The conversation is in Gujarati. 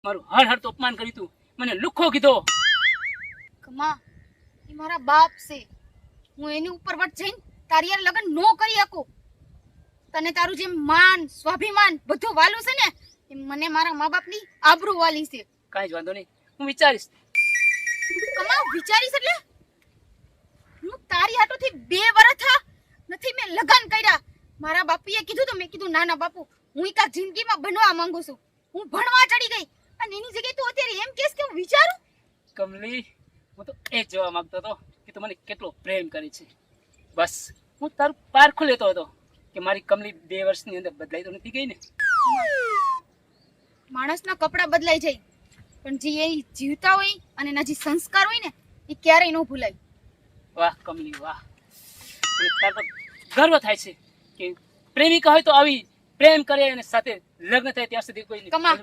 મારું હર હર તો અપમાન કર્યું તું, મને લુખ્ખો કીધો. કમા એ મારા બાપ છે, હું એની ઉપર વટ જઈને તારી યાર લગન નો કરી શકું. તને તારું જે માન સ્વાભિમાન બધું વાલું છે ને એ મને મારા મા બાપની આબરૂ વાલી છે. કાંઈ જ વાંધો નહીં, હું વિચારીશ. કમા વિચારીશ એટલે હું તારી હાટુથી 2 વર્ષ થા નથી મેં લગન કર્યા. મારા બાપુએ કીધું તો મેં કીધું ના ના બાપુ હું એક જિંદગીમાં બનવા માંગુ છું, હું ભણવા ચડી ગઈ અને એની જગ્યાએ તું અત્યારે એમ કહેશ કે હું વિચારું. કમલી, હું તો એ જ જોવા માંગતો હતો કે તું મને કેટલો પ્રેમ કરે છે. બસ હું તારું પારખું લેતો હતો કે મારી કમલી 2 વર્ષની અંદર બદલાઈ તો નથી ગઈ ને. માણસના કપડાં બદલાઈ જાય પણ જે એ જીવતા હોય અને એના જે સંસ્કાર હોય ને એ ક્યારેય ન ભૂલાય. વાહ કમલી વાહ, મને તાર પર ગર્વ થાય છે કે પ્રેમિકા હોય તો આવી પ્રેમ કરે અને સાથે લગ્ન થાય ત્યાં સુધી કોઈ કમા